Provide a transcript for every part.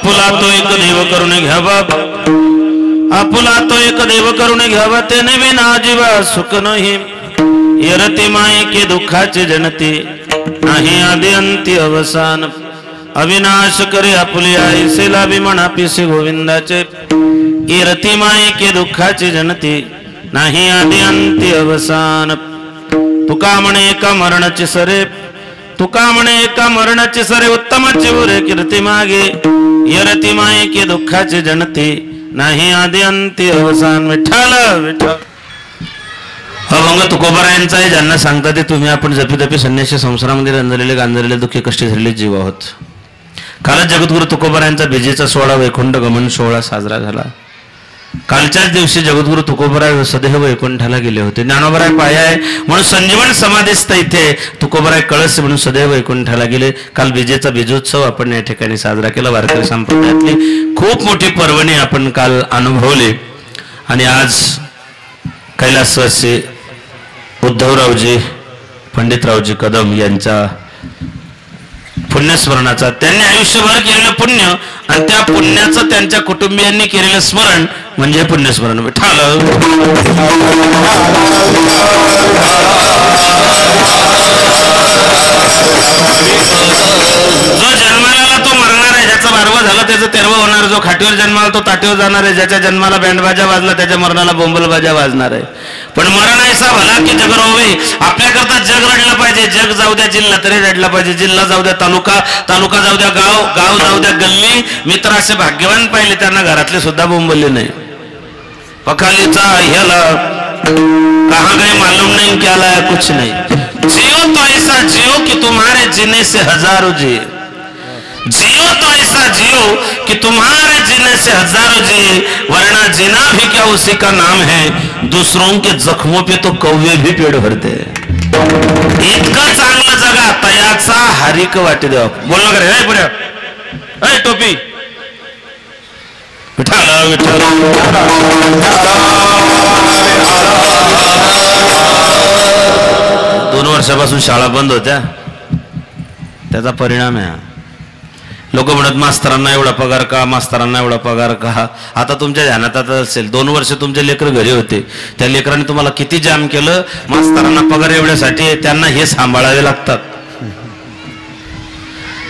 आपुला तो एक देव करून घ्यावा, आपुला तो एक देव करून घ्यावा, तेने विना जीवा सुख नाही। यरती माये के दुःखाचे जनते, नाही आदि अंती अवसान। अविनाश करे आपुले आईसे, लाभी म्हणा पिसे गोविंदाचे। यरती माये के दुःखाचे जनते, नाही आदि अंती अवसान। तुका म्हणे एका मरणाचे सरे, तुका म्हणे एका मरणाचे सरे, उत्तमाचे उरे कीर्ती मागे। यरती माये के दुःखाचे जनते, नाही आदि अंती अवसान। विठ्ठल विठ्ठल। अभंग तुकोबारायांचा ज्यांना सांगता ते तुम्ही आपण जपी संन्यासी संसारामध्ये रंजलेले गांजलेले दुःखी कष्टी झालेले जीव आहोत। कालच जगद्गुरु तुकोबारायांचा बीजेचा 16 वैकुंठ गमन सोहळा साजरा झाला। कालच्याच दिवशी जगद्गुरु तुकोबाराय सदैव वैकुंठाला गेले होते। ज्ञानोबाराय पाया आहे म्हणून संजीवन समाधीस्थ इथे तुकोबाराय कळस म्हणून सदैव वैकुंठाला गेले। काल बीजेचा बीजोत्सव आपण या ठिकाणी साजरा केला। वारकरी संप्रदायातली खूप मोठी पर्वणी आपण काल अनुभवली आणि आज कैलासवासी उद्धवरावजी पंडितरावजी कदम यांच्या पुण्यस्मरणाचा, त्यांनी आयुष्यभर केलेलं पुण्य आणि त्या पुण्याचं त्यांच्या कुटुंबियांनी केलेलं स्मरण म्हणजे पुण्यस्मरण। विठ्ठल जो जन्माला तो मरणार आहे, ज्याचा 12 झालं त्याचं 13 होणार। जो खाटीवर जन्माला तो ताटीवर जाणार आहे, ज्याच्या जन्माला बँडबाजा वाजला त्याच्या मरणाला बोंबलबाजा वाजणार आहे। पण मरण ऐसा भला की जग रोवे, आपल्याकरता जग रडलं पाहिजे। जग जाऊ द्या जिल्हा तरी रडला पाहिजे, जिल्हा जाऊ द्या तालुका, तालुका जाऊ द्या गाव, गाव जाऊ द्या गल्ली। मित्र असे भाग्यवान पाहिले त्यांना घरातले सुद्धा बोंबलले नाही। पखालीचा ह्याला कहाँ गए मालूम नहीं, क्या लाया कुछ नहीं। जियो तो ऐसा जियो कि तुम्हारे जीने से हजारों जिए, जियो तो ऐसा जियो कि तुम्हारे जीने से हजारों जिए, वरना जीना भी क्या उसी का नाम है। दूसरों के जख्मों पे तो कौवे भी पेड़ भरते हैं। इतकं चांगलं जगा तयाचा हारिक वाटे देवा। बोल ना करे पुढे अय टोपी। विठ्ठल विठ्ठल 2 वर्षापासून शाळा बंद होत्या, त्याचा परिणाम आहे। लोक म्हणत मास्तरांना एवढा पगार का, मास्तरांना एवढा पगार का। आता तुमच्या ध्यानात आता असेल 2 वर्ष तुमचे लेकर घरी होते, त्या लेकरांनी तुम्हाला किती जाम केलं। मास्तरांना पगार एवढ्यासाठी त्यांना हे सांभाळावे लागतात।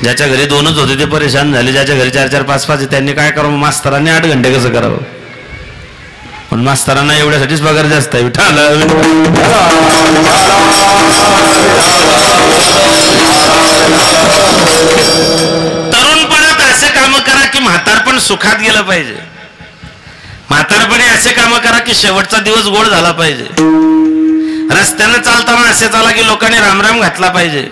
ज्याच्या घरी 2च होते ते परेशान झाले, ज्याच्या घरी 4-4 5-5 त्यांनी काय करावं, मास्तरांनी 8 घंटे कसं करावं। पण मास्तरांना एवढ्यासाठीच पगार जास्त आहे। विठ्ठल तरुणपणात असे काम करा की म्हातारपण सुखात गेलं पाहिजे। म्हातारपणी असे काम करा की शेवटचा दिवस गोड झाला पाहिजे। रस्त्याने चालताना असे चाला की लोकांनी रामराम घातला पाहिजे।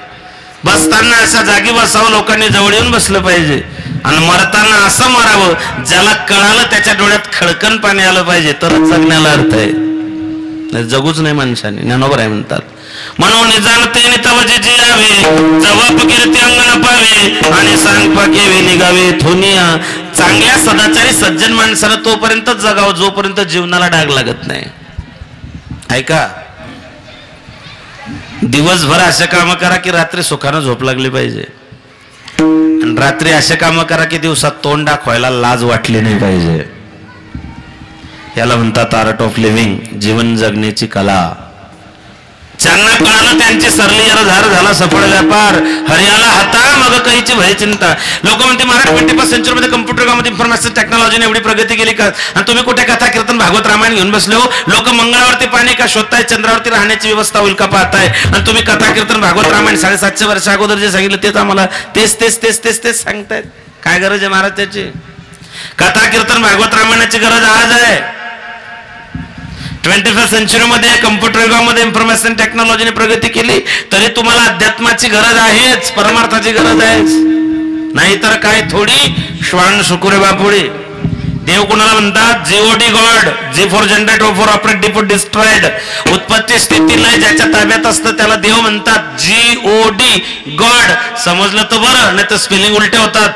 बसताना अशा जागी बसावं, लोकांनी जवळ येऊन बसलं पाहिजे। आणि मरताना असं मरावं ज्याला कळालं त्याच्या डोळ्यात खळकन पाणी आलं पाहिजे, तरच जगण्याला अर्थ आहे। जगूच नाही माणसाने। ज्ञानोबाराय म्हणतात म्हणून जाणते तवजे जियावे, जवप कीर्ती अंगण पावे, आणि सांग पाकेवे निघावे थोनिया। चांगल्या सदाचारी सज्जन माणसानं तोपर्यंत जगावं जोपर्यंत जीवनाला डाग लागत नाही। ऐका, दिवसभर असे काम करा की रात्री सुखानं झोप लागली पाहिजे, आणि रात्री असे काम करा की दिवसात तोंड दाखवायला लाज वाटली नाही पाहिजे। याला म्हणतात आर्ट ऑफ लिव्हिंग, जीवन जगण्याची कला। ज्यांना कळालं त्यांची सरली धार झाला सफळ व्यापार, हरियाला हाता मग काहीची भय चिंता। लोक म्हणते महाराज 21st सेंचुरीमध्ये कम्प्युटर युगामध्ये इन्फॉर्मेशन टेक्नॉलॉजीने एवढी प्रगती केली का, आणि तुम्ही कुठे कथा कीर्तन भागवत रामायण घेऊन बसले हो। लोक मंगळावरती पाणी का शोधताय, चंद्रावरती राहण्याची व्यवस्था होईल का पाहताय, आणि तुम्ही कथा कीर्तन भागवत रामायण 750 वर्ष अगोदर जे सांगितलं तेच आम्हाला तेच तेच तेच तेच तेच सांगतायत। काय गरज आहे महाराज त्याची? कथा कीर्तन भागवत रामायणाची गरज आज आहे। 21st सेंचुरीमध्ये कम्प्युटर युगामध्ये इन्फॉर्मेशन टेक्नॉलॉजीने प्रगती केली तरी तुम्हाला अध्यात्माची गरज आहेच, परमार्थाची गरज आहेच। नाहीतर काय थोडी श्वान शुकुरे बापुडी। देव कोणाला म्हणतात? G O D God, G for generate, O for operate, D for destroyed. उत्पत्ती स्थिती लय ज्याच्या ताब्यात असतं त्याला देव म्हणतात। जीओडी गॉड समजलं तर बरं, नाही तर स्पेलिंग उलटे होतात।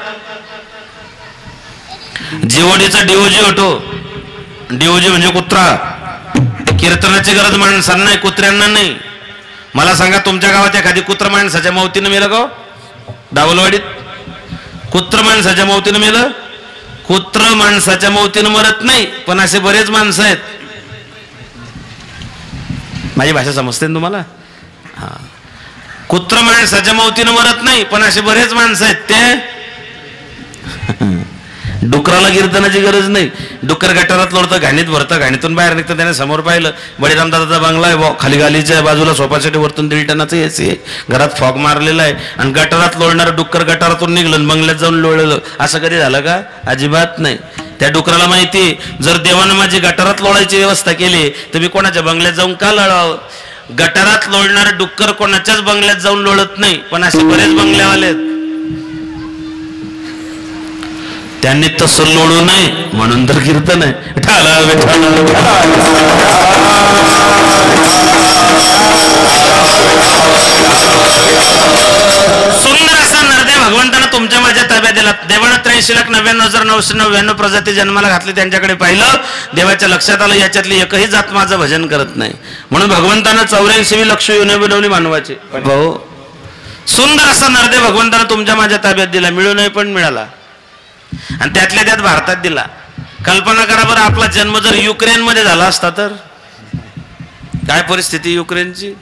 जीओडीचा डीओजी होतो, डीओजी म्हणजे कुत्रा। कीर्तनाची गरज माणसांना नाही, कुत्र्यांना नाही। मला सांगा तुमच्या गावात एखादी कुत्र माणसाच्या मौतीनं मेलं का? दावलवाडीत कुत्र माणसाच्या मौतीनं मेलं? कुत्र माणसाच्या मौतीनं मरत नाही, पण असे बरेच माणसं आहेत. माझी भाषा समजते ना तुम्हाला? हा, कुत्र माणसाच्या मौतीनं मरत नाही, पण असे बरेच माणसं आहेत ते डुकराला कीर्तनाची गरज नाही. डुक्कर गटारात लोळतं, घाणीत भरतं, घाणीतून बाहेर निघतं. त्याने समोर पाहिलं बळीराम दादाचा बंगला आहे, खाली गालीच्या बाजूला सोफासाठी वरतून 1.5 टनाचं एसी आहे, घरात फॉग मारलेला आहे, आणि गटारात लोळणारं डुक्कर गटारातून निघलं बंगल्यात जाऊन लोळलं. असं कधी झालं का? अजिबात नाही. त्या डुकराला माहिती, जर देवानं माझी गटारात लोळायची व्यवस्था केली तर मी कोणाच्या बंगल्यात जाऊन का लोळावं? गटारात लोळणारं डुक्कर कोणाच्याच बंगल्यात जाऊन लोळत नाही, पण असे बरेच बंगल्यावाले आहेत. त्यांनी तसं लोळू नये म्हणून तर कीर्तन आहे. सुंदर असा नरदेव भगवंतानं तुमच्या माझ्या ताब्यात दिला. देवानं 83,99,999 प्रजाती जन्माला घातली. त्यांच्याकडे पाहिलं, देवाच्या लक्षात आलं याच्यातली एकही जात माझं भजन करत नाही, म्हणून भगवंतानं 84 लक्ष योनी बनवली मानवाची. भाऊ, सुंदर असा नरदेव भगवंतानं तुमच्या माझ्या ताब्यात दिला. मिळू नये पण मिळाला, आणि त्यातल्या त्यात भारतात दिला. कल्पना करा बरं, आपला जन्म जर युक्रेन मध्ये झाला असता तर काय परिस्थिती युक्रेनची.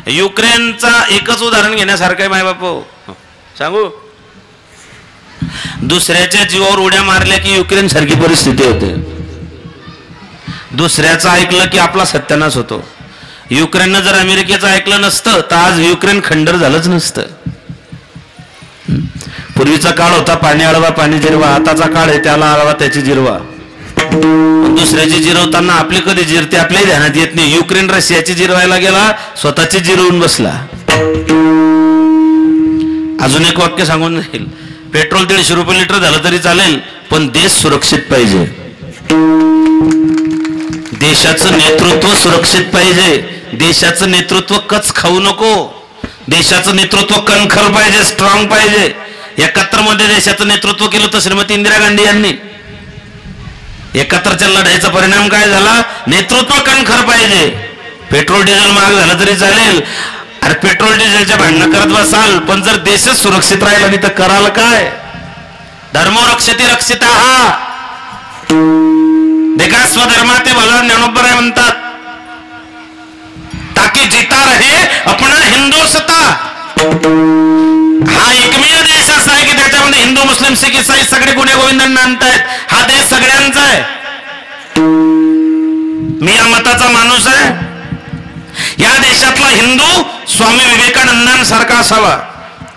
युक्रेनचा एकच उदाहरण घेण्यासारखं आहे. माय बापू सांगू, दुसऱ्याच्या जीवावर उड्या मारल्या की युक्रेन सारखी परिस्थिती होते. दुसऱ्याचं ऐकलं की आपला सत्यानाश होतो. युक्रेननं जर अमेरिकेचं ऐकलं नसतं तर आज युक्रेन खंडर झालंच नसतं. पूर्वीचा काळ होता पाणी अडवा पाणी जिरवा, आताचा काळ आहे त्याला अडवा त्याची जिरवा. दुसऱ्याची जिरवताना आपली कधी जिरते आपल्याही ध्यानात येत नाही. युक्रेन रशियाची जिरवायला गेला, स्वतःची जिरवून बसला. अजून एक वाक्य सांगून जाईल, पेट्रोल 150 रुपये लिटर झालं तरी चालेल, पण देश सुरक्षित पाहिजे. देशाचं नेतृत्व सुरक्षित पाहिजे. देशाचं नेतृत्व कच खाऊ नको. देशाचं नेतृत्व कणखर पाहिजे, स्ट्रॉंग पाहिजे. 71 मध्ये देशाचं नेतृत्व केलं तर श्रीमती इंदिरा गांधी यांनी. 71च्या लढाईचा परिणाम काय झाला? नेतृत्व कणखर पाहिजे. पेट्रोल डिझेल महाग झालं तरी चालेल, अरे पेट्रोल डिझेलच्या भांडणं करत बसाल, पण जर देशच सुरक्षित राहिला नाही तर कराल काय? धर्मो रक्षती रक्षिता, देखा स्वधर्माते भला ज्ञानोबराय म्हणतात, ताकि जीता रहे अपना हिंदुस्ता. हा एकमेव देश असा आहे की त्याच्यामध्ये हिंदू मुस्लिम सिख ईसाई सगळे गुन्हे गोविंदांना आणतायत. हा देश सगळ्यांचा आहे. मी या मताचा माणूस आहे. या देशातला हिंदू स्वामी विवेकानंदांसारखा असावा.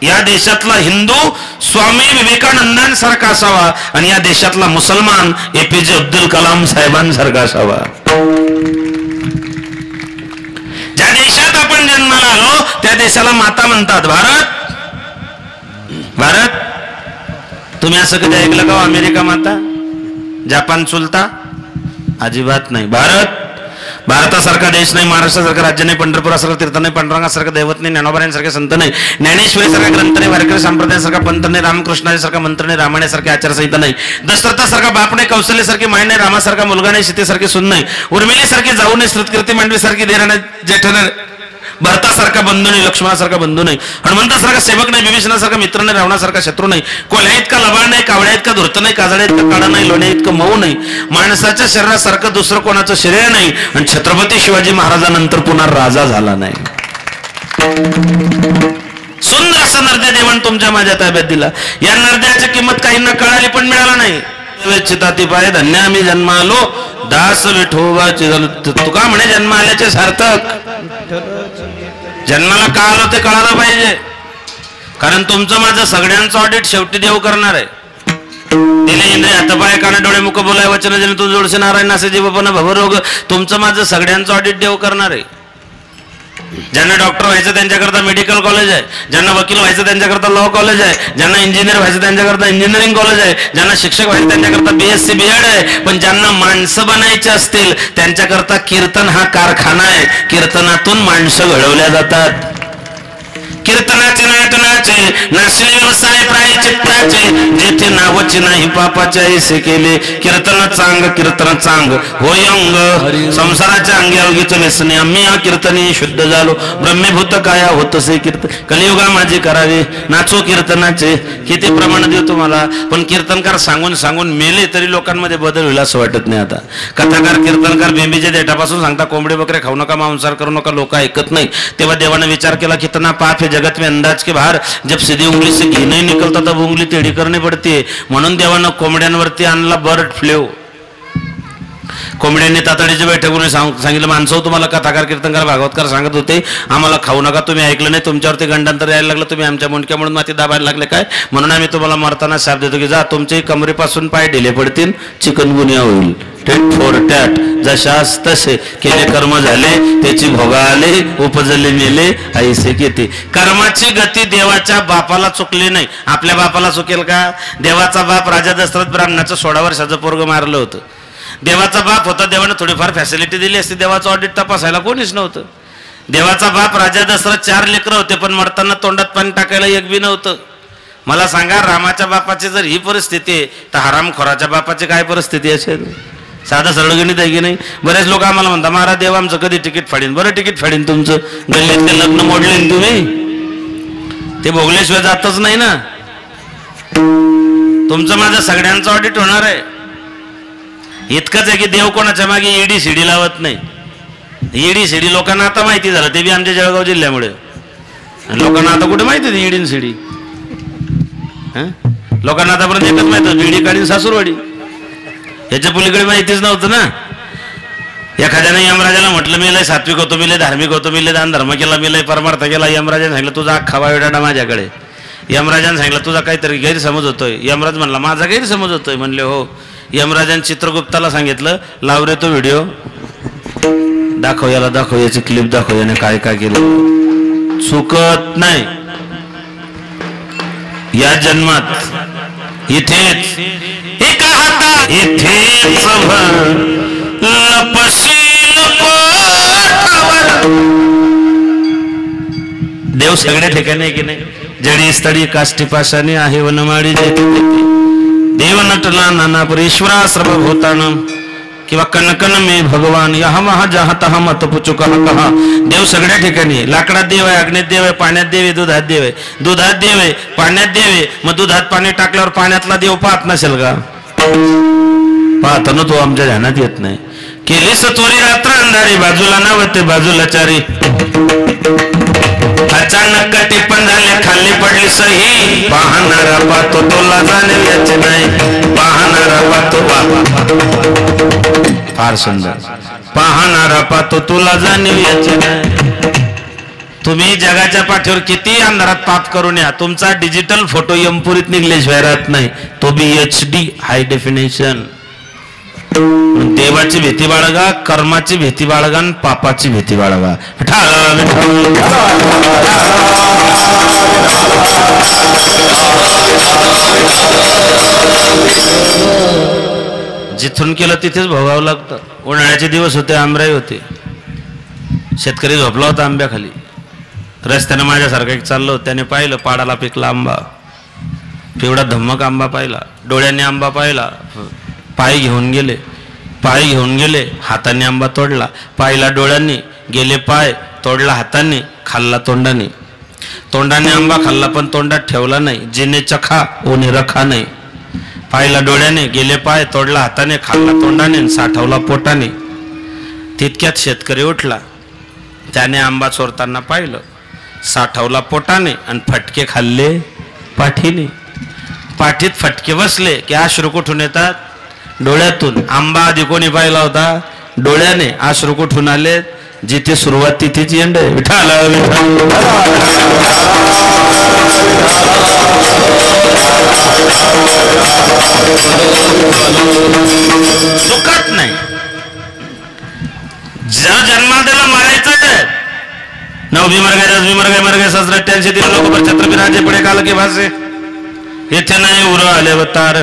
या देशातला हिंदू स्वामी विवेकानंदांसारखा असावा, आणि या देशातला मुसलमान APJ अब्दुल कलाम साहेबांसारखा असावा. ज्या देशात आपण जन्माला आलो त्या देशाला माता म्हणतात. भारत, भारत. तुम्ही असं कधी ऐकलं का? अमेरिका माता, जपान चुलता? अजिबात नाही. भारत, भारतासारखा देश नाही, महाराष्ट्रासारखं राज्य नाही, पंढरपुरासारखं तीर्थ नाही, पांडुरंगासारखं दैवत नाही, ज्ञानोबारायांसारखे संत नाही, ज्ञानेश्वरीसारखा ग्रंथ नाही, वारकरी संप्रदायासारखा पंथ नाही, रामकृष्णासारखा मंत्र नाही, रामायणासारखी आचारसंहिता नाही, दशरथासारखा बाप नाही, कौशल्यासारखी माय नाही, रामासारखा मुलगा नाही, सीतेसारखी सून नाही, उर्मिलेसारखी जाऊ नाही, श्रुतकीर्ती मांडवीसारखी देर नाही, जेठ नाही, भरतासारखा बंधू नाही, लक्ष्मणासारखा बंधू नाही, हनुमंतासारखा सेवक नाही, विभीषणासारखा मित्र नाही, रावणासारखा शत्रू नाही, कोल्ह्या इतका लबाड नाही, कावड्या इतका धूर्त नाही, काजळ्या इतका काळा नाही, लोण्या इतकं मऊ नाही, माणसाच्या शरीरासारखं दुसरं कोणाचं शरीर नाही, आणि छत्रपती शिवाजी महाराजांनंतर पुन्हा राजा झाला नाही. सुंदर असा नरद्या देवान तुमच्या माझ्या ताब्यात दिला. या नरद्याची किंमत काहींना कळाली पण मिळाला नाही. चिताती पाय धन्य आम्ही जन्म आलो, दास विठोबाचे झालो. तुका म्हणे जन्म आल्याचे सार्थक. जन्माला का आलो ते कळालं पाहिजे, कारण तुमचं माझं सगळ्यांचं ऑडिट शेवटी देव करणार आहे. दिले इंद्रिय हातपाय कान डोळे मुख बोलाय वचन जन तू जोडसे नारायण असे जीवपण भवरोग. तुमचं माझं सगळ्यांचं ऑडिट देव करणार आहे. ज्यांना डॉक्टर व्हायचं त्यांच्याकरता मेडिकल कॉलेज आहे, ज्यांना वकील व्हायचं त्यांच्याकरता लॉ कॉलेज आहे, ज्यांना इंजिनियर व्हायचं त्यांच्याकरता इंजिनिअरिंग कॉलेज आहे, ज्यांना शिक्षक व्हायचं त्यांच्याकरता BSc BEd आहे, पण ज्यांना माणसं बनायचे असतील त्यांच्याकरता कीर्तन हा कारखाना आहे. कीर्तनातून माणसं घडवल्या जातात. कीर्तनाचे नाटनाचे नाचले व्यवसाय प्रायचित्ताचे, जेथे नाव नावाची नाही पापाचे ऐसे केले कीर्तन चांग होय अंग संसाराच्या अंगी अवघीच व्यसने आम्ही या कीर्तनी शुद्ध झालो ब्रह्मीभूत काया होतसे कीर्तन कलियुगा माझे करावे नाचो कीर्तनाचे किती प्रमाण देऊ तुम्हाला पण कीर्तनकार सांगून मेले तरी लोकांमध्ये बदल होईल असं वाटत नाही आता कथाकार कीर्तनकार बेंबीच्या देठापासून सांगता कोंबडे बकरे खाऊ नका मांसाहार करू नका लोक ऐकत नाही तेव्हा देवाने विचार केला कितना पाप है जगत में अंदाज के बाहर जब सीधी उंगली से घी नहीं निकलता तब उंगली टेढ़ी करनी पड़ती है म्हणून देवानं कोंबड्यांवरती आणला बर्ड फ्लू कोंबड्यांनी तातडीची बैठक सांगितलं माणसं तुम्हाला कथाकार कीर्तनकार भागवतकार सांगत होते आम्हाला खाऊ नका तुम्ही ऐकलं नाही तुमच्यावरती गंडांतर यायला लागलं तुम्ही आमच्या मुंडक्या म्हणून माती दाबायला लागले काय म्हणून आम्ही तुम्हाला मरताना शाप देतो की जा तुमच्याही कमरेपासून पाय ढिले पडतील चिकनगुनिया होईल टेट फॉर टॅट जशास तसे केले कर्म झाले त्याची भोगा आले उपजले मेले ऐसे किती कर्माची गती देवाच्या बापाला चुकली नाही आपल्या बापाला चुकेल का देवाचा बाप राजा दशरथ ब्राह्मणाचं 16 वर्षाचं पोरग मारलं होतं देवाचा बाप होता देवाने थोडीफार फॅसिलिटी दिली असती देवाचं ऑडिट तपासायला कोणीच नव्हतं देवाचा बाप राजा दशरथ 4 लेकरं होते पण मरताना तोंडात पाणी टाकायला एक बी नव्हतं मला सांगा रामाच्या बापाची जर ही परिस्थिती आहे तर हरामखोराच्या बापाची काय परिस्थिती असेल साधा सरळ गणित आहे की नाही बरेच लोक आम्हाला म्हणतात महाराज देव आमचं कधी तिकीट फाडीन बरं तिकीट फाडीन तुमचं गल्लीतले लग्न मोडले तुम्ही ते भोगल्याशिवाय जातच नाही ना तुमचं माझं सगळ्यांचं ऑडिट होणार आहे इतकंच आहे की देव कोणाच्या मागे ईडी सीडी लावत नाही ईडी सीडी लोकांना आता माहिती झालं ते बी आमच्या जळगाव जिल्ह्यामुळे लोकांना आता कुठे माहिती आहे ईडी सीडी लोकांना आतापर्यंत एकच माहित होतं ईडी काढीन सासूरवाडी याच्या पलीकडे माहितीच नव्हतं ना एखाद्याने यमराजाला म्हटलं मी लय सात्विक होतो मी लय धार्मिक होतो मी लय दान धर्म केला मी लय परमार्थ केला यमराजाने सांगितलं तुझा अख्खा वायोडाटा माझ्याकडे यमराजाने सांगितलं तुझा काहीतरी गैरसमज होतोय यमराज म्हणला माझा गैरसमज होतोय म्हणले हो यमराजाने चित्रगुप्ताला सांगितलं लाव रे तो व्हिडिओ दाखव याला दाखव याची क्लिप दाखव याने काय काय केलं चुकत नाही या जन्मात इथेच इथेच देव सगळ्या ठिकाणी की नाही जडी स्थळी काष्टी पाशाने आहे वनमाळी देव नटला नाना परेश्वरा सर्वभूतान किंवा कनकन मे भगवान यहा महा जहा तहा मत पुचुक कहा देव सगळ्या ठिकाणी लाकडात देव आहे अग्नीत देव आहे पाण्यात देव आहे दुधात देव आहे दुधात देव आहे पाण्यात देव आहे मग दुधात पाणी टाकल्यावर पाण्यातला देव पाहत नसेल का पाहतो ना तो आमच्या ध्यानात येत नाही केली सत्वरी रात्र अंधारी बाजूला नव्हते बाजूला चारी अचानक टिप्पण झाले खाली पडली सही पाहणारा पाहतो तोला जाणे याचे नाही पाहणारा पाहतो फार सुंदर पाहणारा पाहतो तुला जाणीव याचे नाही तुम्ही जगाच्या पाठीवर किती अंधारात पाप करून या तुमचा डिजिटल फोटो यमपुरीत निघल्याशिवाय राहत नाही तो बी HD हाय डेफिनेशन देवाची भीती बाळगा कर्माची भीती बाळगा आणि पापाची भीती बाळगा जिथून केलं तिथेच भोगावं लागतं उन्हाळ्याचे दिवस होते आंबराई होते शेतकरी झोपला होता आंब्याखाली रस्त्याने माझ्यासारखं एक चाललो त्याने पाहिलं पाडाला पिकला आंबा पिवळा धम्मक आंबा पाहिला डोळ्यांनी आंबा पाहिला पाय घेऊन गेले हाताने आंबा तोडला पाहिला डोळ्यांनी गेले पाय तोडला हाताने खाल्ला तोंडाने आंबा खाल्ला पण तोंडात ठेवला नाही जिने चखा ओने रखा नाही पाहिला डोळ्याने गेले पाय तोडला हाताने खाल्ला तोंडाने साठवला पोटाने तितक्यात शेतकरी उठला त्याने आंबा चोरताना पाहिलं साठवला पोटाने आणि फटके खाल्ले पाठीने पाठीत फटके बसले की अश्रू कुठून येतात डोळ्यातून आंबा आधी कोणी पाहिला होता डोळ्याने अश्रू कुठून आले जिथे सुरुवात तिथेच एंड आहे विठाल चुकत नाही जर जन्माला मारायचं आहे 9 मर गए 87 लोक छत्रपती राजे पडे काल के भाषे येथे नाही उर आले अवतार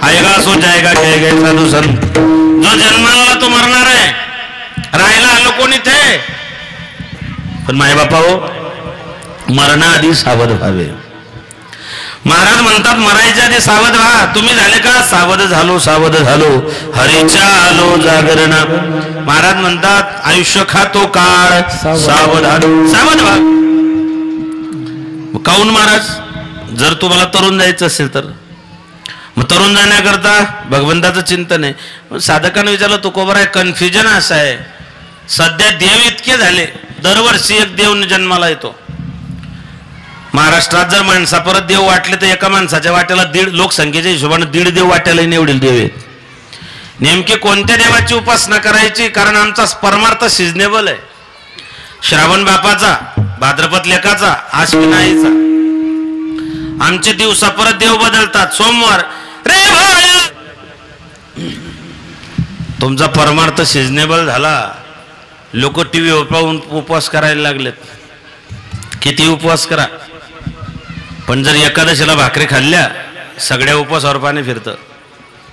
आएगा सो जाएगा कहे गए साधु संत जो जन्माला तो मरणार आहे राहायला आलो कोण इथे पण माय बापा हो मरणाआधी सावध व्हावे महाराज म्हणतात मरायच्या आधी सावध व्हा. तुम्ही झाले का? सावध झालो सावध झालो, हरीच्या आलो जागरणा. महाराज म्हणतात आयुष्य खातो काळ, सावधान सावध व्हा. काऊन महाराज? जर तुम्हाला तरुण जायचं असेल तर मग तरुण जाण्याकरता भगवंताचं चिंतन आहे. साधकांना विचारलं तुकोबर आहे, कन्फ्युजन असं आहे सध्या देव इतके झाले, दरवर्षी एक देव जन्माला येतो. महाराष्ट्रात जर माणसा परत देव वाटले तर एका माणसाच्या वाट्याला 1.5 लोकसंख्येच्या हिशोबाने 1.5 देव वाट्याला निवडील देव आहेत. नेमके कोणत्या देवाची उपासना करायची? कारण आमचा परमार्थ सिजनेबल आहे. श्रावण बापाचा, भाद्रपद लेकाचा, आश्विन आईचा. आमचे दिवसा परत देव बदलतात. सोमवार रे भाया, तुमचा परमार्थ सिजनेबल झाला. लोक टीव्ही पाहून उपवास करायला लागलेत. किती उपवास करा, पण जर एकादशीला भाकरी खाल्ल्या सगळ्या उपवासावर पाणी फिरतं.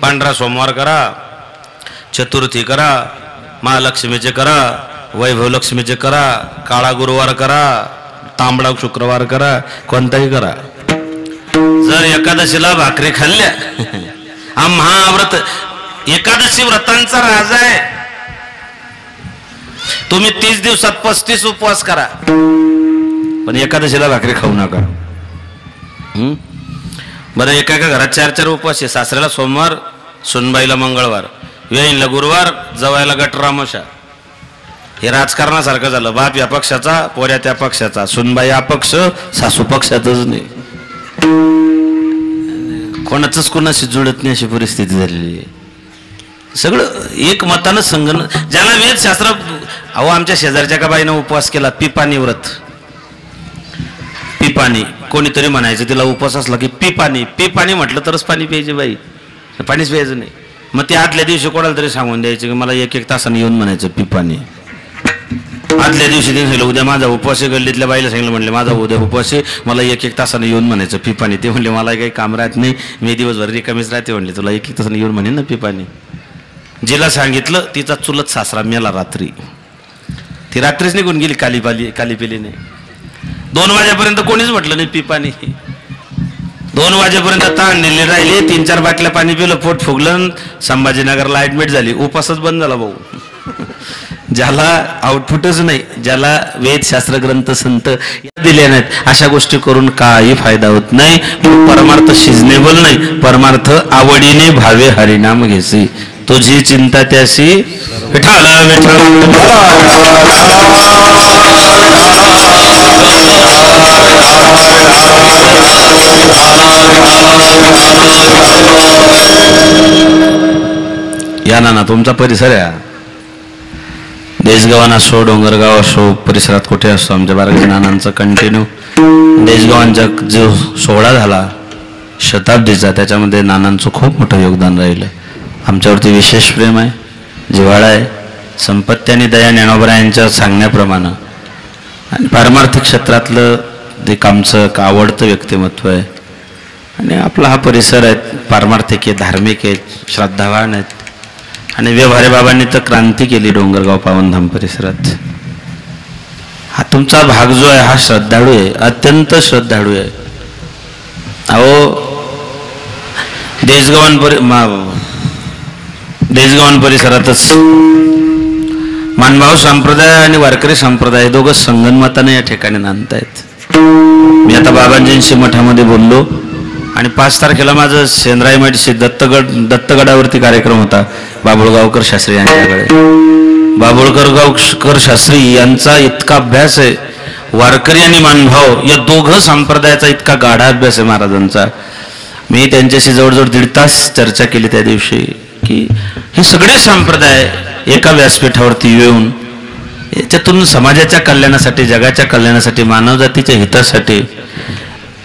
पांढरा सोमवार करा, चतुर्थी करा, महालक्ष्मीचे करा, वैभवलक्ष्मीचे करा, काळा गुरुवार करा, तांबडा शुक्रवार करा, कोणताही करा. जर एकादशीला भाकरी खाल्ल्या, हा महाव्रत एकादशी व्रतांचा राजा आहे. तुम्ही 30 दिवसात 35 उपवास करा, पण एकादशीला भाकरी खाऊ नका. बरं, एका एका घरात 4-4 उपवास आहे. सासऱ्याला सोमवार, सुनबाईला मंगळवार, वेईनला गुरुवार, जवायला गटरामोशा. हे राजकारणासारखं झालं. बाप या पक्षाचा, पोऱ्या त्या पक्षाचा, सुनबाई अपक्ष, सासू पक्षातच नाही. कोणाचंच कोणाशी जुळत नाही अशी परिस्थिती झालेली आहे. सगळं एक मतानं संगण. ज्याला वेदशास्त्र, अहो आमच्या शेजारच्या का बाईनं उपवास केला, पिपाणी व्रत. पिपाणी कोणीतरी म्हणायचं तिला, उपवास असला की पिपाणी म्हटलं तरच पाणी प्यायचे बाई, पाणीच प्यायचं नाही. मग ते आदल्या दिवशी कोणाला तरी सांगून द्यायचे की मला 1-1 तासाने येऊन म्हणायचं पिपाणी. आदल्या दिवशी ते सांगितलं उद्या माझा उपवास आहे. गल्लीतल्या बाईला सांगितलं, म्हणले माझा उद्या उपवास आहे, मला 1-1 तासाने येऊन म्हणायचं पिपाणी. ते म्हणले मला काही काम राहत नाही, मी दिवसभर रिकामीच राहते. म्हणले तुला 1-1 तासाने येऊन म्हणे ना पिपाणी. जिला सांगितलं तिचा चुलत सासरा मेला रात्री. ती रात्रीच निघून गेली, काली पिली नाही. 2 वाजेपर्यंत कोणीच म्हटलं नाही पिपाणी. 2 वाजेपर्यंत ताणलेले राहिले. 3-4 बाटल्या पाणी पिलं, पोट फुगलं, संभाजीनगरला ऍडमिट झाली. उपासच बंद झाला भाऊ. ज्याला आउटपुटच नाही, ज्याला वेदशास्त्र ग्रंथ संत दिले नाहीत, अशा गोष्टी करून काही फायदा होत नाही. परमार्थ सिजनेबल नाही. परमार्थ आवडीने भावे हरिनाम घेसी, तुझी चिंता त्याशी विठाल या ना तुमचा परिसर आहे. देशगावांना असो, डोंगरगाव असो, परिसरात कुठे असतो, आमच्या बाराजी नानांचा कंटिन्यू देशगावांचा जो सोहळा झाला शताब्दीचा, त्याच्यामध्ये नानांचं खूप मोठं योगदान राहिलं. आमच्यावरती विशेष प्रेम आहे, जिव्हाळा आहे. संपत्ती आणि दया ज्ञानोबा यांच्या सांगण्याप्रमाणे आणि पारमार्थिक क्षेत्रातलं एक आमचं आवडतं व्यक्तिमत्व आहे. आणि आपला हा परिसर आहे, पारमार्थिक आहे, धार्मिक आहे, श्रद्धावान आहेत. आणि व्यवहारे बाबांनी तर क्रांती केली डोंगरगाव पावनधाम परिसरात. हा तुमचा भाग जो आहे हा श्रद्धाळू आहे, अत्यंत श्रद्धाळू आहे. अहो देशगव्हाण परिसरातच मानभाव संप्रदाय आणि वारकरी संप्रदाय दोघं संगनमताने या ठिकाणी नांदतायत. मी आता बाबांजींशी मठामध्ये बोललो आणि 5 तारखेला माझं सेंद्राईमठशी दत्तगडावरती कार्यक्रम होता. बाबुळगावकर शास्त्री यांच्याकडे. बाबुळगावकर शास्त्री यांचा इतका अभ्यास आहे, वारकरी आणि मानभाव या दोघं संप्रदायाचा इतका गाढा अभ्यास आहे महाराजांचा. मी त्यांच्याशी जवळजवळ 1.5 तास चर्चा केली त्या दिवशी की हे सगळे संप्रदाय एका व्यासपीठावरती येऊन याच्यातून समाजाच्या कल्याणासाठी, जगाच्या कल्याणासाठी, मानवजातीच्या हितासाठी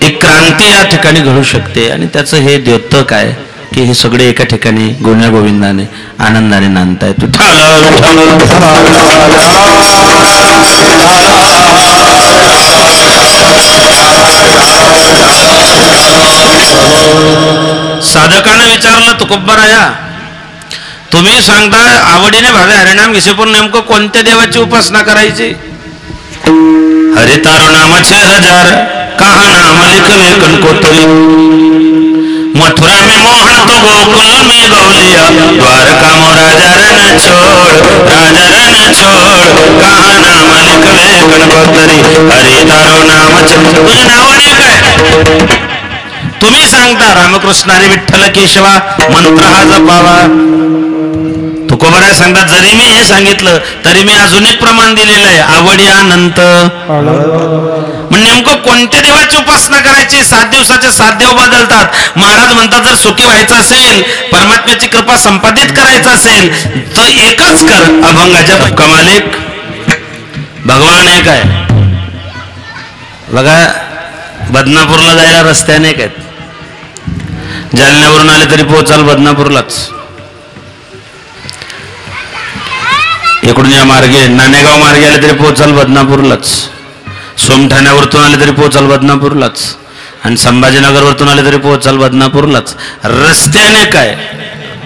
एक क्रांती या ठिकाणी घडू शकते. आणि त्याचं हे द्योतक आहे की हे सगळे एका ठिकाणी गुण्यागोविंदाने आनंदाने नांदतायत. साधकानं विचारलं तुकोबराया, तुम्ही सांगता आवडीने भावे हरिनाम घेसे, पण नेमकं कोणत्या देवाची उपासना करायची? हरितारू नामाचे 1000 कहा नाम लिखवे कंकोतरी। मथुरा में मोहन तो गोकुल में गौलिया, द्वारका मो राजा रन छोड़, राजा रन छोड़, कहा नाम लिखवे कंकोतरी। हरी तारो नाम तुझे नाव अनेक आहे, तुम्ही सांगता रामकृष्ण हरी विठ्ठल केशवा मंत्र हा जपावा। तुकोबराय सांगतात जरी मी हे सांगितलं तरी मी अजून एक प्रमाण दिलेलं आहे, आवडी अनंत। नेमकं कोणत्या देवाची उपासना करायची? 7 दिवसाचे 7 देव बदलतात। महाराज म्हणतात जर सुखी व्हायचं असेल, परमात्म्याची कृपा संपादित करायचं असेल तर एकच कर, अभंगाच्या कमालिक भगवान एक आहे। बघा बदनापूरला जायला रस्ते अनेक आहेत, जालन्यावरून आले तरी पोहोचाल बदनापूरलाच, इकडून या मार्गे नाणेगाव मार्गे आले तरी पोहोचाल बदनापूरलाच, सोमठाण्यावरतून आले तरी पोहोचाल बदनापूरलाच, आणि संभाजीनगरवरतून आले तरी पोहोचाल बदनापूरलाच। रस्त्याने काय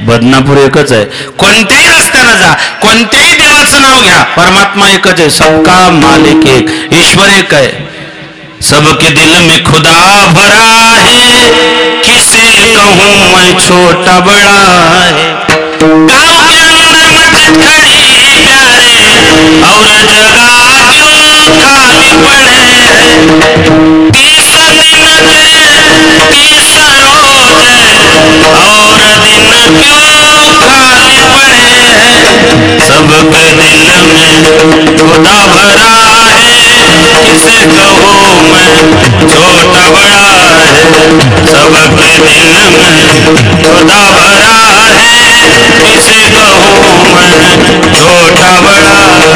बदनापूर एकच आहे। कोणत्याही रस्त्याने जा, कोणत्याही देवाचं नाव घ्या, परमात्मा एकच आहे, सबका मालिक एक, ईश्वर एक आहे। सबके दिल में खुदा भरा है, किसे कहूँ मैं छोटा बड़ा है। गाँव के अंदर मस्जिद खड़ी प्यारे, और जगह क्यों खाली पड़े। तीसरा दिन तीसरा रोज, और दिन क्यों खाली पड़े। सबके दिल में खुदा भरा है, किसे कहूँ मैं छोटा बड़ा है। सबके दिल में खुदा भरा है, किसे कहूँ मैं छोटा बड़ा है।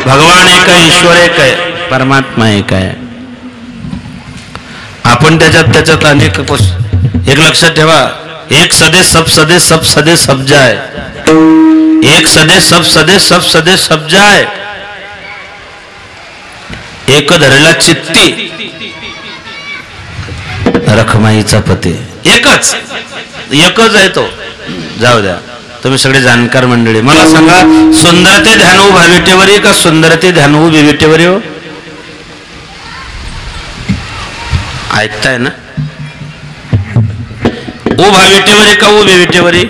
भगवान एक आहे, ईश्वर एक आहे, परमात्मा एक आहे। आपण त्याच्यात अनेक एक लक्षात ठेवा, एक सदे सब सदे सब सदे सब जाय, एक सदे सब सदे सब सदे सब जाय। एक धरला चित्ती रखमाईचा पती, एकच एकच आहे तो। जाऊ द्या, तुम्ही सगळे जाणकार मंडळी, मला सांगा सुंदरते ध्यानू भाविटेवरी का सुंदरते ध्यानू विविटेवरी? हो ऐकताय ना? ओ भाविटेवरी का ओ विविटेवरी?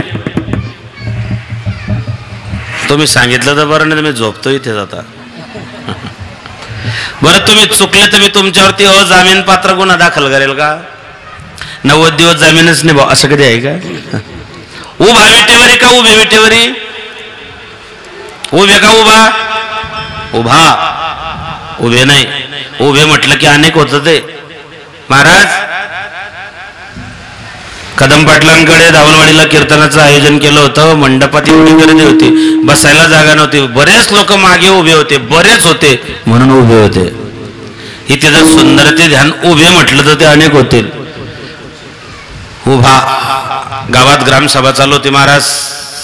तुम्ही सांगितलं तर बरं, नाही तुम्ही झोपतो इथे जाता। बरं तुम्ही चुकले तर मी तुमच्यावरती अजामीन पात्र गुन्हा दाखल करेल का? 90 दिवस जामीनच नाही भाऊ, असं कधी आहे का? उभा विटेवरी का उभे विटेवरी? उभे का उभा? उभा, उभे नाही। उभे म्हटलं की अनेक होतं ते। महाराज कदम पाटलांकडे धावलवाडीला कीर्तनाचं आयोजन केलं होतं, मंडपात एवढी गर्दी होती, बसायला जागा नव्हती, बरेच लोक मागे उभे होते, बरेच होते म्हणून उभे होते। इथे जर सुंदरते ध्यान उभे म्हटलं तर ते अनेक होतील। उभा गावात ग्रामसभा चालू होती महाराज,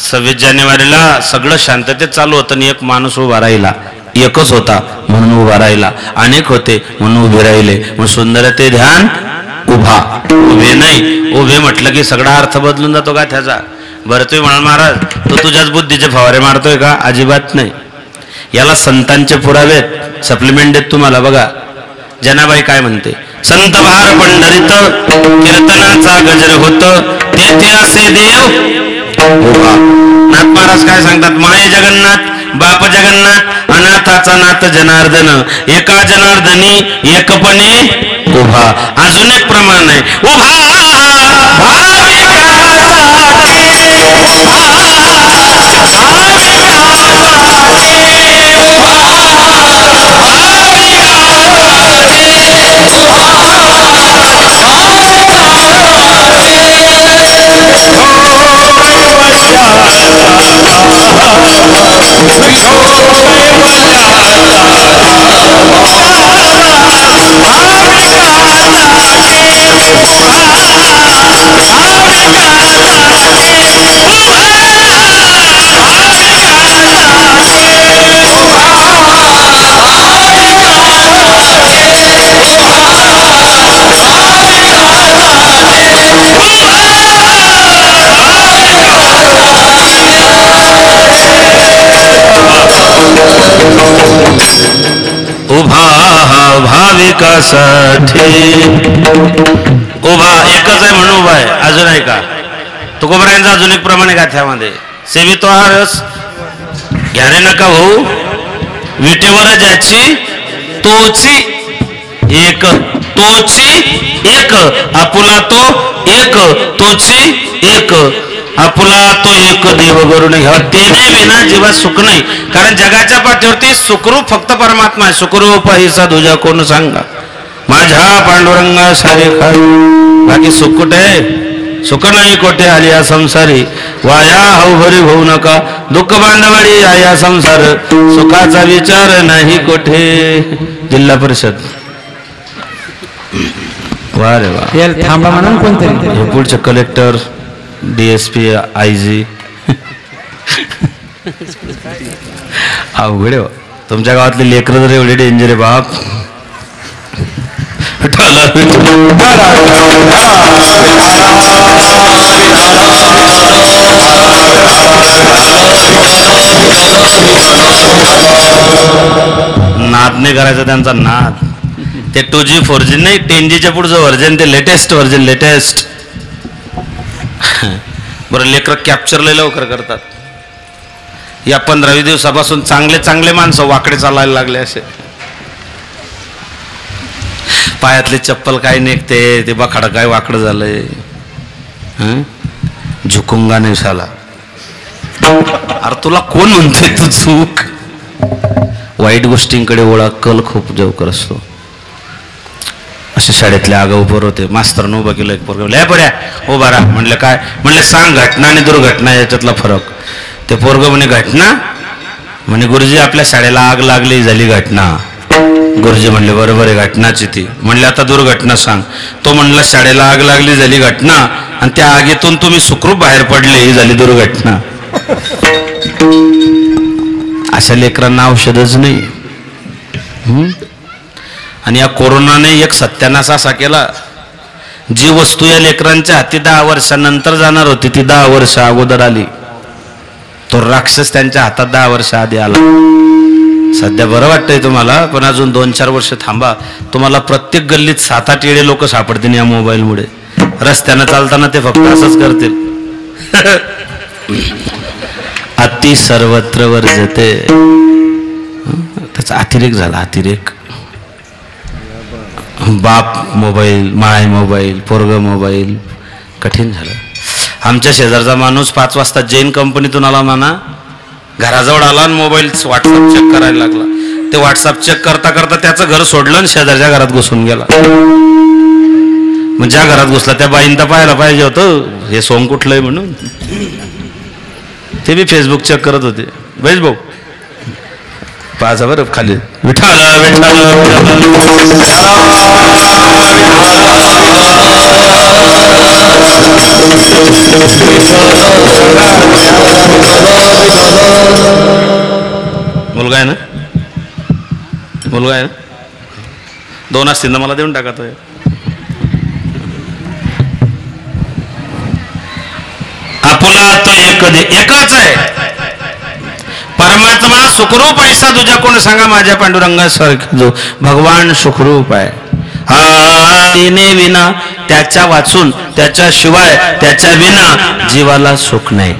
26 जानेवारीला सगळं शांततेत चालू होतं आणि एक माणूस उभा राहिला, एकच होता म्हणून उभा राहिला, अनेक होते म्हणून उभे राहिले। मग सुंदरते ध्यान उभा, उभे नाही। उभे म्हटलं की सगळा अर्थ बदलून जातो का त्याचा? बरं तुम्ही म्हणाल महाराज तो तुझ्याच बुद्धीचे फवारे मारतोय का? अजिबात नाही, याला संतांचे पुरावे सप्लिमेंट देत तुम्हाला। बघा जनाबाई काय म्हणते, संत भार पंढरीत कीर्तनाचा गजर होत, तेथे असे देव उभा। नाथ महाराज काय सांगतात, माये जगन्नाथ बाप जगन्नाथ, अनाथाचा नाथ जनार्दन, एका जनार्दनी एकपणे उभा। अजून एक प्रमाण आहे, उभा विकासाठी उभा एकच आहे म्हणून उभा आहे. अजून आहे का? तुकोबरायांचा अजून एक प्रमाणे गाथ्यामध्ये सेवितो हा रस घ्यारे नका भाऊ विटेवर ज्याची तोची एक तोची एक आपुला तो एक तोची एक आपुला तो एक देव करून घ्यावा तेने विना जीवा सुख नाही. कारण जगाच्या पाठीवरती सुखरूप फक्त परमात्मा आहे. सुखरूप हिचा तुझ्या कोण सांगा माझ्या पांडुरंगा सारे खा बाकी सुख कुठे आहे? सुख नाही कोठे आली या संसारी वाया हौभरी होऊ नका दुःख बांधवाडी या संसार सुखाचा विचार नाही कोठे. जिल्हा परिषद वा रे वा थांबा म्हणून कोणतरी हे पुढचे कलेक्टर DSP IG अवघड तुमच्या गावातले लेकरं जर एवढे डेंजर आहे बाप. नाद नाही करायचा त्यांचा नाद. ते 2G 4G नाही 10Gच्या पुढचं व्हर्जन ते लेटेस्ट व्हर्जन लेटेस्ट. बरं लेकरं कॅप्चर लय लवकर करतात. या 15-20 दिवसापासून चांगले चांगले माणसं वाकडे चालायला लागले. असे पायातले चप्पल काय निघते ते बखाडा काय वाकडं झालंय. झुकुंगा नाही साला. अरे तुला कोण म्हणतोय तू चूक. वाईट गोष्टींकडे ओळा कल खूप लवकर असतो. असे शाळेतले आगाऊ पोर होते. मास्तरनं उभं केलं एक पोरग लय पड्या उभा राहा म्हणलं काय म्हणलं सांग घटना आणि दुर्घटना याच्यातला फरक. ते पोरग म्हणे घटना म्हणे गुरुजी आपल्या शाळेला आग लागली झाली घटना. गुरुजी म्हणले बरोबर आहे घटनाची ती. म्हणले आता दुर्घटना सांग. तो म्हणला शाळेला आग लागली झाली घटना आणि त्या आगीतून तुम्ही सुखरूप बाहेर पडले ही झाली दुर्घटना. अशा लेकरांना औषधच नाही. आणि या कोरोनाने एक सत्यानाश असा केला जी वस्तू या लेकरांच्या हाती 10 वर्षानंतर जाणार होती ती 10 वर्ष अगोदर आली. तो राक्षस त्यांच्या हातात 10 वर्ष आधी आला. सध्या बरं वाटतंय तुम्हाला पण अजून 2-4 वर्ष थांबा. तुम्हाला प्रत्येक गल्लीत 7-8 येडे लोक सापडतील या मोबाईलमुळे. रस्त्यानं चालताना ते फक्त असंच करतील. अति सर्वत्र वर्जते. त्याचा अतिरेक झाला अतिरेक. बाप मोबाईल माय मोबाईल पोरग मोबाईल कठीण झालं. आमच्या शेजारचा माणूस 5 वाजता जैन कंपनीतून आला म्हणा घराजवळ आला आणि मोबाईल व्हॉट्सअप चेक करायला लागला. ते व्हॉट्सअप चेक करता करता त्याचं घर सोडलं आणि शेजारच्या घरात घुसून गेला. मग ज्या घरात घुसला त्या बाईंना पाहायला पाहिजे होतं हे सोंग कुठलंय म्हणून. ते बी फेसबुक चेक करत होते. बैस भाऊ पाच बरं खाली विठाला मुलगा आहे ना 2 असतील ना मला देऊन टाका. तो आपुला तो एकच आहे परमात्मा सुखरूप ऐसा तुझ्या कोण सांगा माझ्या पांडुरंगासारखा जो भगवान सुखरूप आहे. हा तिने विना त्याच्या वाचून त्याच्या शिवाय त्याच्या विना जीवाला सुख नाही.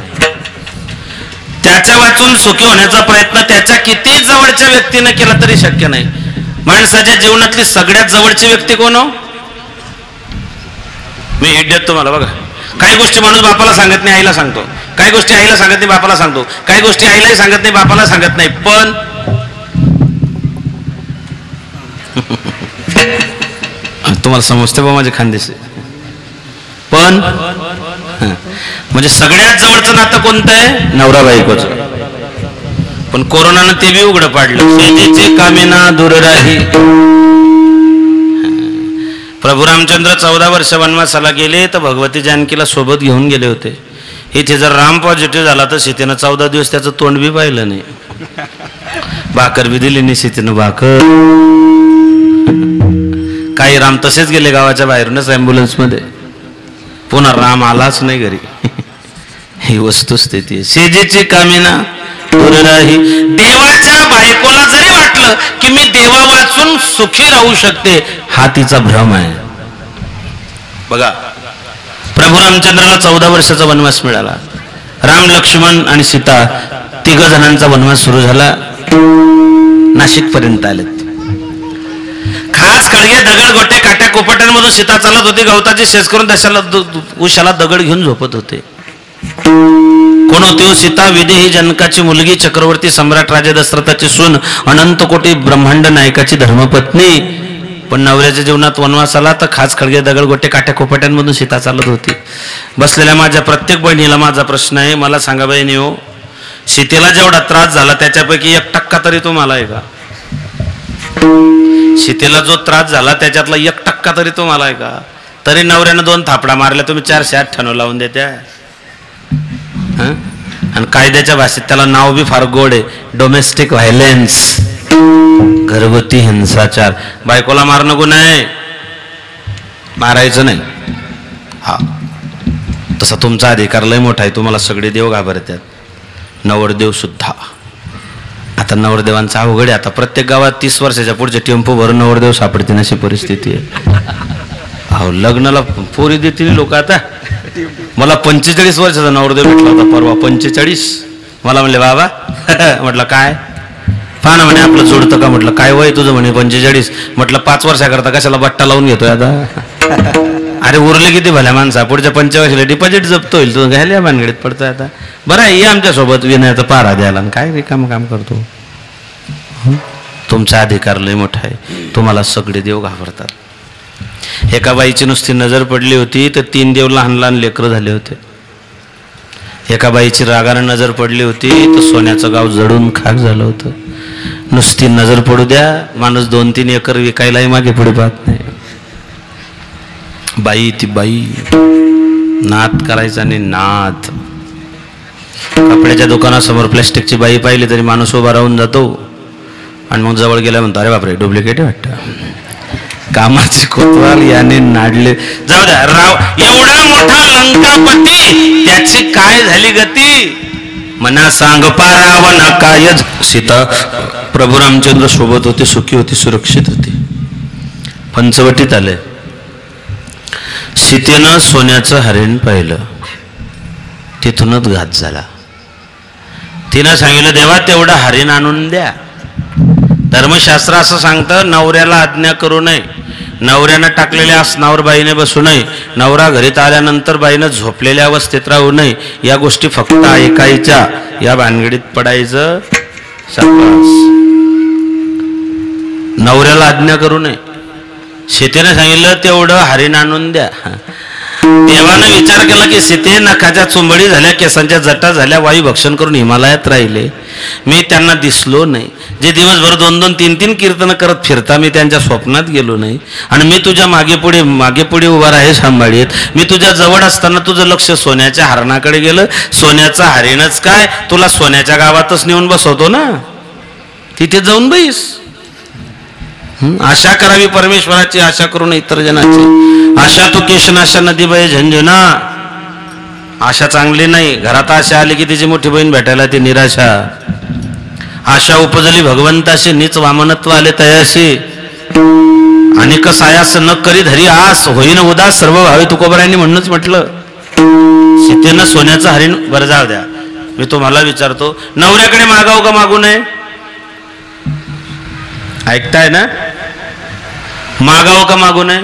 त्याच्या वाचून सुखी होण्याचा प्रयत्न त्याच्या किती जवळच्या व्यक्तीने केला तरी शक्य नाही. माणसाच्या जीवनातली सगळ्यात जवळची व्यक्ती कोण हो? मी हिट देतो तुम्हाला बघा. काही गोष्टी माणूस बापाला सांगत नाही आईला सांगतो. काही गोष्टी आईला सांगत नाही बापाला सांगतो. काही गोष्टी आईलाही सांगत नाही बापाला सांगत नाही. पण तुम्हाला समजते बा माझे खानदेशी. पण म्हणजे सगळ्यात जवळचं नातं कोणतं आहे? नवरा बायकोचं. पण कोरोनानं ते बी उघडं पाडलं. सेजेचे कामेना दूर राही. प्रभू रामचंद्र 14 वर्ष वनवासाला गेले तर भगवती जानकीला सोबत घेऊन गेले होते. इथे जर राम पॉझिटिव्ह झाला तर सीतेनं 14 दिवस त्याचं तोंड बी पाहिलं नाही. भाकर बी दिली नाही सीतेनं भाकर. काही राम तसेच गेले गावाच्या बाहेरूनच ॲम्ब्युलन्समध्ये. पुन्हा राम आलाच नाही घरी. ही वस्तुस्थिती. सेजेची कामिना दूर राही. देवाच्या बायकोला जरी वाटलं वाटतं की मी देवा वाचून सुखी राहू शकते, हा तिचा भ्रम आहे. बघा, प्रभू रामचंद्राला 14 वर्षाचा वनवास मिळाला. राम, लक्ष्मण आणि सीता 3 जणांचा वनवास सुरू झाला. नाशिक पर्यंत आलेत. खास खळगे दगड गोटे काट्या कोपट्यांमधून सीता चालत होती. गवताची शेज करून दशाला उशाला दगड घेऊन झोपत होते. कोण होती हो सीता? विदेही जनकाची मुलगी, चक्रवर्ती सम्राट राजा दशरथाची सून, अनंत कोटी ब्रह्मांड नायकाची धर्मपत्नी. पण नवऱ्याच्या जीवनात वनवास आला तर खास खळगे दगड गोटे काट्या कोपट्यांमधून सीता चालत होती. बसलेल्या माझ्या प्रत्येक बहिणीला माझा प्रश्न आहे, मला सांगा बहिणी हो, सीतेला जेवढा त्रास झाला त्याच्यापैकी 1% तरी तुम्हाला आहे का? सीतेला जो त्रास झाला त्याच्यातला 1% तरी तुम्हाला आहे का? तरी नवऱ्यानं 2 थापडा मारल्या, तुम्ही 498 लावून देत्या. आणि कायद्याच्या भाषेत त्याला नाव बी फार गोड आहे, डोमेस्टिक व्हायलेन्स, घरगुती हिंसाचार. बायकोला मारणं गुन्हा आहे, मारायचं नाही. हा, तसा तुमचा अधिकार लय मोठा आहे. तुम्हाला सगळे देव घाबरतात, नवरदेव सुद्धा. आता नवरदेवांचा अवघड आहे. आता प्रत्येक गावात 30 वर्षाच्या पुढचे टेम्पो भरून नवरदेव सापडतील अशी परिस्थिती आहे. अहो, लग्नाला पोरी देतील लोक. आता मला 45 वर्षाचा नवरदेव भेटला होता परवा. 45. मला म्हणले बाबा म्हटलं काय? पाहा म्हणे आपलं जोडतं का? म्हटलं काय वय तुझं? म्हणे 45. म्हटलं 5 वर्षाकरता कशाला बट्टा लावून घेतोय आता? अरे उरले किती भल्या माणसा, पुढच्या 45ला डिपॉझिट जप्त होईल, तुझं घ्यायला भानगडीत पडतोय. आता बरं आहे, ये आमच्यासोबत विनयाचा पारा द्यायला. काय रिकाम काम करतो? तुमचा अधिकार लय मोठा आहे, तुम्हाला सगळे देव घाबरतात. एका बाईची नुसती नजर पडली होती तर 3 देव लहान लहान लेकरं झाले होते. एका बाईची रागानं नजर पडली होती तर सोन्याचं गाव जडून खाक झालं होतं. नुसती नजर पडू द्या, माणूस 2-3 एकर विकायलाही मागे पुढे पाहत नाही. बाई ती बाई, नाद करायचा नाही नाद. कपड्याच्या दुकानासमोर प्लॅस्टिकची बाई पाहिली तरी माणूस उभा राहून जातो आणि मग जवळ गेल्या म्हणतो अरे बापरे डुप्लिकेट आहे वाटतं. कामाचे कोतवाल याने नाडले. जाऊ द्या राव, एवढा मोठा लंकापती, त्याची काय झाली गती? मना सांग पारावना काय. सीता प्रभू रामचंद्र सोबत होते, सुखी होती, सुरक्षित होती. पंचवटीत आले. सीतेनं सोन्याचं हरिण पाहिलं, तिथूनच घात झाला. तिनं सांगितलं देवा तेवढं हरिण आणून द्या. धर्मशास्त्र असं सांगतं नवऱ्याला आज्ञा करू नये, नवऱ्यानं टाकलेल्या आसनावर बाईने बसू नये, नवरा घरीत आल्यानंतर बाईनं झोपलेल्या अवस्थेत राहू नये. या गोष्टी फक्त ऐकायच्या, या भानगडीत पडायचं शाबास. नवऱ्याला आज्ञा करू नये. सीतेने सांगितलं तेवढं हरिण आणून द्या. देवानं विचार केला की सीते नखाच्या चुंबडी झाल्या, केसांच्या जटा झाल्या, वायू भक्षण करून हिमालयात राहिले, मी त्यांना दिसलो नाही. जे दिवसभर 2-2, 3-3 कीर्तन करत फिरता, मी त्यांच्या स्वप्नात गेलो नाही. आणि मी तुझ्या मागे पुढे उभा राहे सांभाळीत. मी तुझ्या जवळ असताना तुझं लक्ष सोन्याच्या हरणाकडे गेलं. सोन्याचा हरिणच काय, तुला सोन्याच्या गावातच नेऊन बसवतो ना, तिथे जाऊन बैस. आशा करावी परमेश्वराची, आशा करून इतर जनाची. आशा तू केशनाशा नदी बाई झंझना. आशा चांगली नाही. घरात आशा आली की तिची मोठी बहीण भेटायला ती निराशा. आशा उपजली भगवंताशी, नीच वामनत्व आले तयाशी. अनेक सायास न करी धरी आस, होईन उदास सर्व भावे तुकोबरायांनी म्हणूनच म्हटलं. सीतेनं सोन्याचं हरिण. बरं जाऊ द्या, मी तुम्हाला विचारतो, नवऱ्याकडे मागाव का मागू नये? ऐकताय ना? मागाव का मागू नये?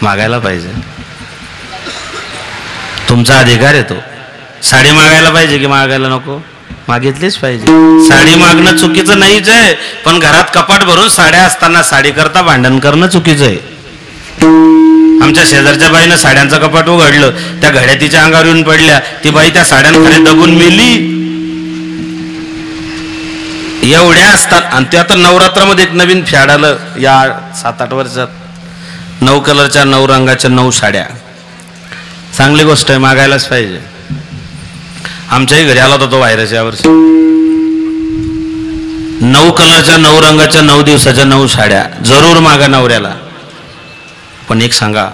मागायला पाहिजे, तुमचा अधिकार आहे तो. साडी मागायला पाहिजे की मागायला नको? मागितलीच पाहिजे. साडी मागणं चुकीचं नाहीच आहे, पण घरात कपाट भरून साड्या असताना साडी करता भांडण करणं चुकीचं आहे. आमच्या शेजारच्या बाईनं साड्यांचं कपाट उघडलं, त्या घड्या तिच्या अंगावर येऊन पडल्या. ती बाई त्या साड्यांकडे दबून मेली. एवढ्या असतात. आणि ते आता नवरात्रामध्ये एक नवीन फॅड आलं या 7-8 वर्षात. 9 कलरच्या 9 रंगाच्या 9 साड्या. चांगली गोष्ट आहे, मागायलाच पाहिजे. आमच्याही घरी आला होता तो व्हायरस यावर्षी. 9 कलरच्या 9 रंगाच्या 9 दिवसाच्या 9 साड्या. जरूर मागा नवऱ्याला. पण एक सांगा,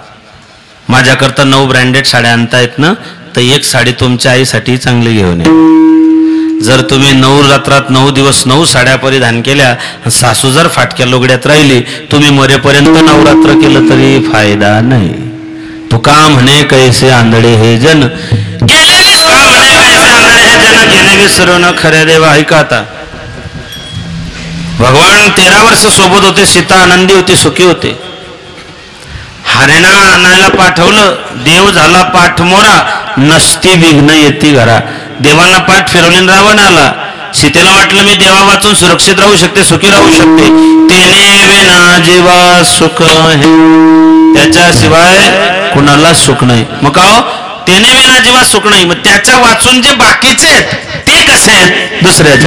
माझ्याकरता 9 ब्रँडेड साड्या आणता येत ना, तर एक साडी तुमच्या आईसाठी चांगली घेऊन ये. जर तुम्ही 9 रात्रात 9 दिवस 9 साड्या परिधान केल्या, सासू जर फाटक्या लोगड्यात राहिली, तुम्ही मरेपर्यंत नवरात्र केलं तरी फायदा नाही. तुका म्हणे कैसे आंधळे हे जन गेले विसरून खऱ्या देवा. ऐका आता, भगवान 13 वर्ष सोबत होते, सीता आनंदी होती, सुखी होते. हरिणा आणायला पाठवलं, देव झाला पाठमोरा, नसती विघ्न येती घरा. देवांना पाठ फिरवली, रावण आला. सीतेला वाटलं मी देवा वाचून सुरक्षित राहू शकते, सुखी राहू शकते. तेने विना जीवा सुख है, त्याच्याशिवाय कुणाला सुख नाही. मग का हो, तेने विना जीवा सुख नाही. मग त्याच्या वाचून जे बाकीचे आहेत ते कसे आहेत? दुसऱ्याचे.